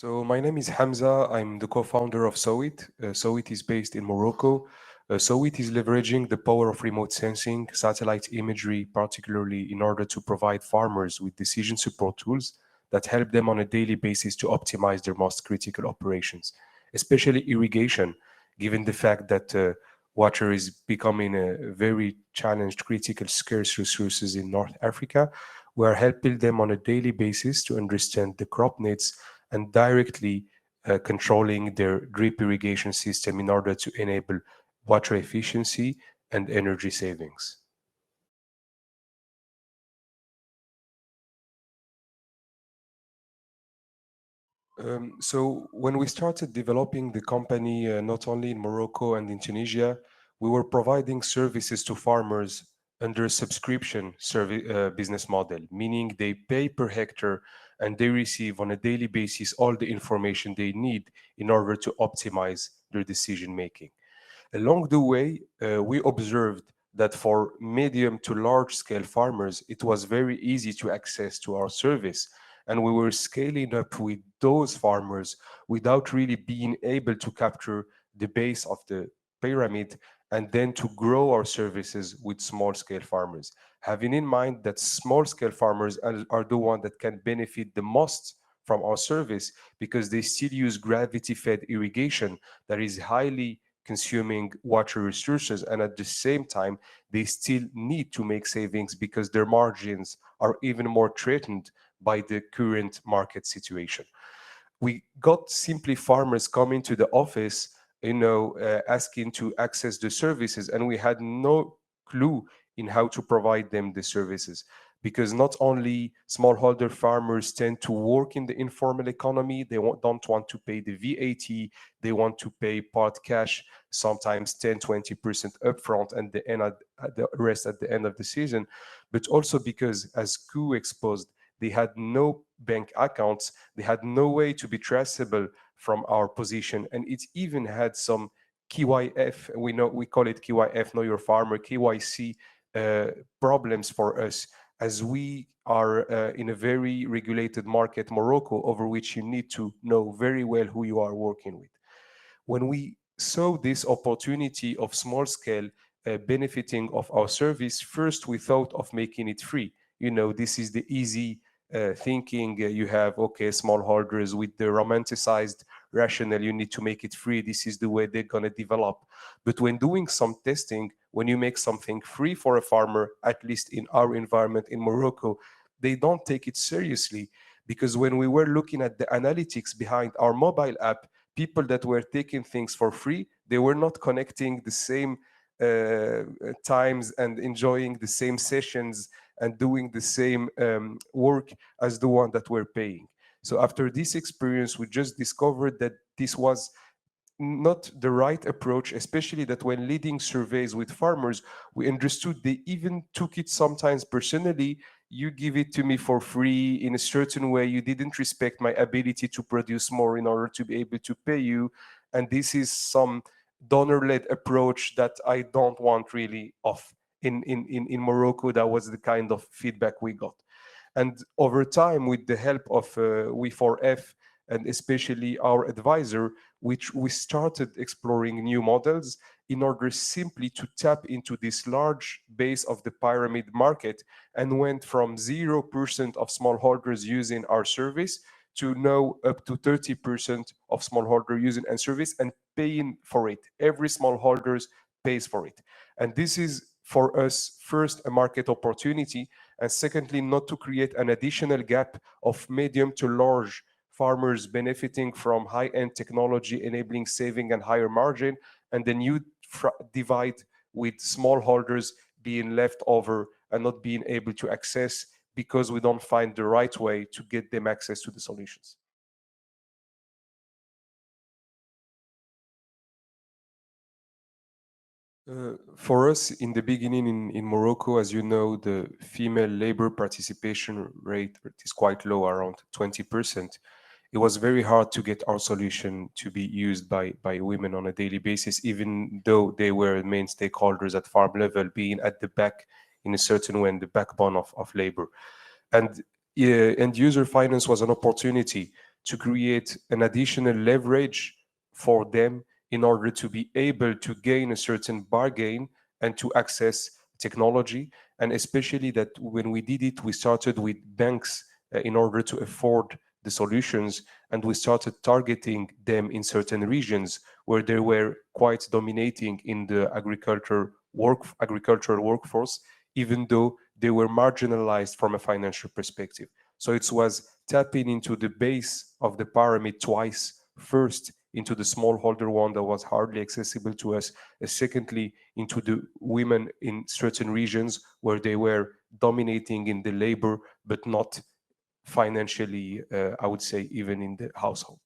So my name is Hamza. I'm the co-founder of SOWIT. SOWIT is based in Morocco. SOWIT is leveraging the power of remote sensing, satellite imagery, particularly in order to provide farmers with decision support tools that help them on a daily basis to optimize their most critical operations, especially irrigation, given the fact that water is becoming a very challenged, critical, scarce resources in North Africa. We are helping them on a daily basis to understand the crop needs and directly controlling their drip irrigation system in order to enable water efficiency and energy savings. So when we started developing the company, not only in Morocco and in Tunisia, we were providing services to farmers under a subscription business model, meaning they pay per hectare and they receive on a daily basis all the information they need in order to optimize their decision making. Along the way, we observed that for medium to large scale farmers, it was very easy to access to our service. And we were scaling up with those farmers without really being able to capture the base of the pyramid and then to grow our services with small scale farmers. Having in mind that small scale farmers are the one that can benefit the most from our service because they still use gravity fed irrigation that is highly consuming water resources, and at the same time they still need to make savings because their margins are even more threatened by the current market situation. We got simply farmers coming to the office, asking to access the services, and we had no clue in how to provide them the services, because not only smallholder farmers tend to work in the informal economy, they don't want to pay the VAT, they want to pay part cash, sometimes 10-20% upfront and the rest at the end of the season, but also because, as Ku exposed, they had no bank accounts, they had no way to be traceable from our position, and it even had some KYF, we call it KYF, know your farmer, KYC problems for us, as we are in a very regulated market, Morocco, over which you need to know very well who you are working with. When we saw this opportunity of small scale benefiting of our service, first we thought of making it free. This is the easy thinking. You have, okay, smallholders with the romanticized rationale, you need to make it free. This is the way they're going to develop. But when doing some testing, when you make something free for a farmer, at least in our environment in Morocco, they don't take it seriously. Because when we were looking at the analytics behind our mobile app, people that were taking things for free, they were not connecting the same times and enjoying the same sessions and doing the same work as the one that were paying. So after this experience, we just discovered that this was not the right approach, especially that when leading surveys with farmers, we understood they even took it sometimes personally. You give it to me for free in a certain way. You didn't respect my ability to produce more in order to be able to pay you. And this is some donor-led approach that I don't want really of. In Morocco, that was the kind of feedback we got. And over time, with the help of We4F and especially our advisor, which we started exploring new models in order simply to tap into this large base of the pyramid market, and went from 0% of smallholders using our service to now up to 30% of smallholder using and service and paying for it. Every smallholder pays for it. And this is for us, first, a market opportunity, and secondly, not to create an additional gap of medium to large farmers benefiting from high-end technology, enabling saving and higher margin, and the new divide with smallholders being left over and not being able to access because we don't find the right way to get them access to the solutions. For us, in the beginning in Morocco, as you know, the female labor participation rate is quite low, around 20%. It was very hard to get our solution to be used by women on a daily basis, even though they were main stakeholders at farm level, being at the back in a certain way, in the backbone of labor. And end user finance was an opportunity to create an additional leverage for them in order to be able to gain a certain bargain and to access technology. And especially that when we did it, we started with banks in order to afford the solutions, and we started targeting them in certain regions where they were quite dominating in the agricultural workforce, even though they were marginalized from a financial perspective. So it was tapping into the base of the pyramid twice. First, into the smallholder one that was hardly accessible to us. Secondly, into the women in certain regions where they were dominating in the labor, but not financially, I would say, even in the household.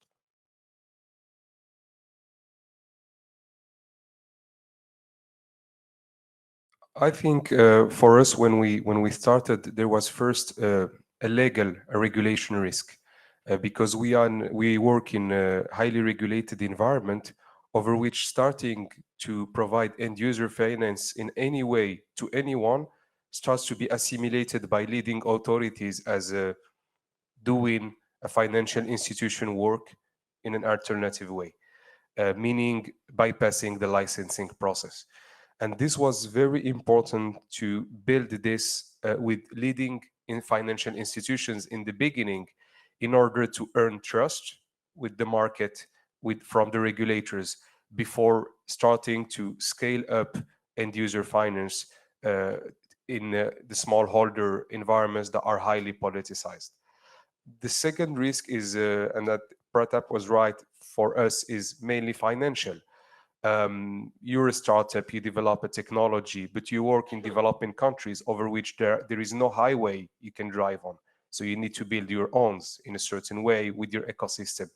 I think for us, when we started, there was first a regulation risk, because we work in a highly regulated environment, over which starting to provide end user finance in any way to anyone starts to be assimilated by leading authorities as doing a financial institution work in an alternative way, meaning bypassing the licensing process. And this was very important to build this with leading in financial institutions in the beginning, in order to earn trust with the market, from the regulators, before starting to scale up end user finance in the smallholder environments that are highly politicized. The second risk is, and that Pratap was right, for us is mainly financial. You're a startup, you develop a technology, but you work in developing countries over which there is no highway you can drive on. So you need to build your own in a certain way with your ecosystem.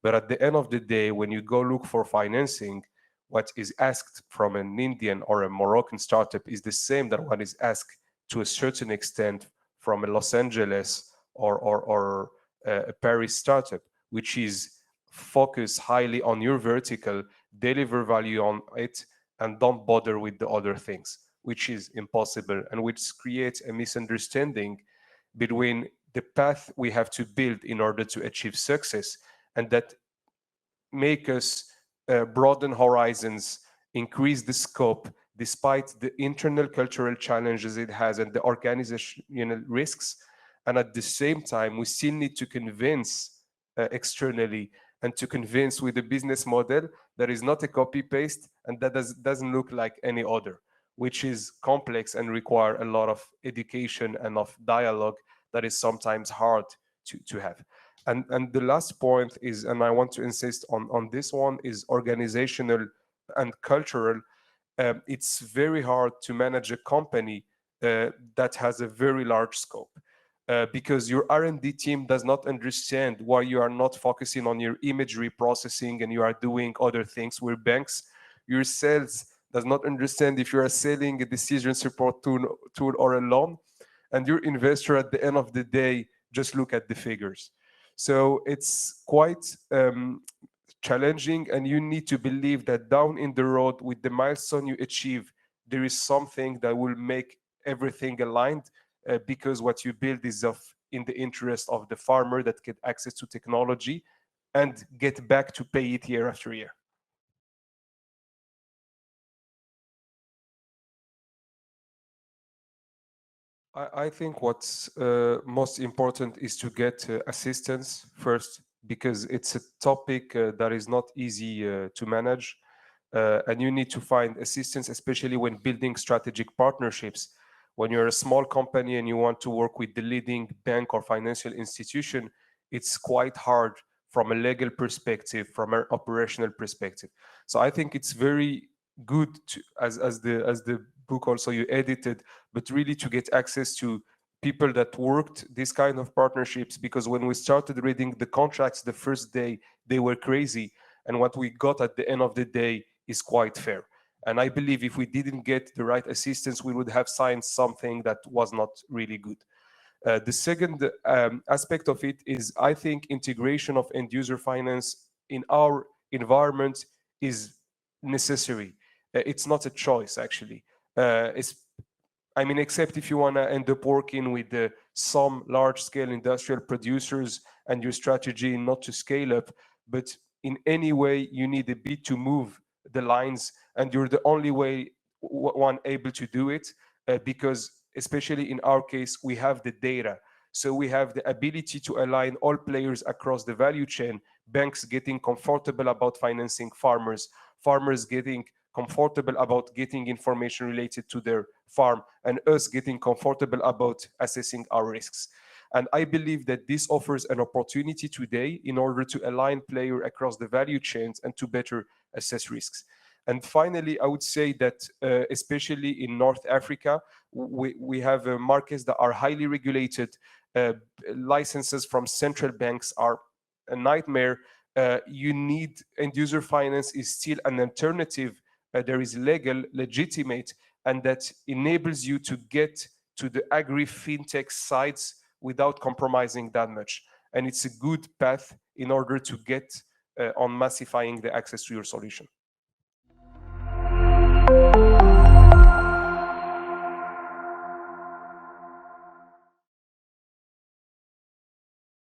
But at the end of the day, when you go look for financing, what is asked from an Indian or a Moroccan startup is the same that what is asked to a certain extent from a Los Angeles or a Paris startup, which is focus highly on your vertical, deliver value on it, and don't bother with the other things, which is impossible, and which creates a misunderstanding between the path we have to build in order to achieve success, and that make us broaden horizons, increase the scope, despite the internal cultural challenges it has and the organizational risks. And at the same time, we still need to convince externally, and to convince with a business model that is not a copy paste and that doesn't look like any other, which is complex and require a lot of education and of dialogue that is sometimes hard to have. And the last point is, and I want to insist on this one, is organizational and cultural. It's very hard to manage a company that has a very large scope, because your R&D team does not understand why you are not focusing on your imagery processing and you are doing other things. Where banks, your sales does not understand if you are selling a decision support tool or a loan, and your investor at the end of the day just look at the figures. So it's quite challenging, and you need to believe that down in the road, with the milestone you achieve, there is something that will make everything aligned, because what you build is in the interest of the farmer that get access to technology and get back to pay it year after year. I think what's most important is to get assistance first, because it's a topic that is not easy to manage. And you need to find assistance, especially when building strategic partnerships. When you're a small company and you want to work with the leading bank or financial institution, it's quite hard from a legal perspective, from an operational perspective. So I think it's very good to, as the book also you edited, but really to get access to people that worked this kind of partnerships, because when we started reading the contracts the first day, they were crazy, and what we got at the end of the day is quite fair. And I believe if we didn't get the right assistance, we would have signed something that was not really good. The second aspect of it is, I think, integration of end user finance in our environment is necessary. It's not a choice, actually. It's I mean, except if you want to end up working with some large-scale industrial producers and your strategy not to scale up, but in any way you need a bit to move the lines, and you're the only way one able to do it, because especially in our case, we have the data. So we have the ability to align all players across the value chain, banks getting comfortable about financing farmers, farmers getting comfortable about getting information related to their farm, and us getting comfortable about assessing our risks. And I believe that this offers an opportunity today in order to align players across the value chains and to better assess risks. And finally, I would say that especially in North Africa, we have markets that are highly regulated. Licenses from central banks are a nightmare. You need end user finance is still an alternative. There is legal, legitimate, and that enables you to get to the agri fintech sites without compromising that much. And it's a good path in order to get on massifying the access to your solution.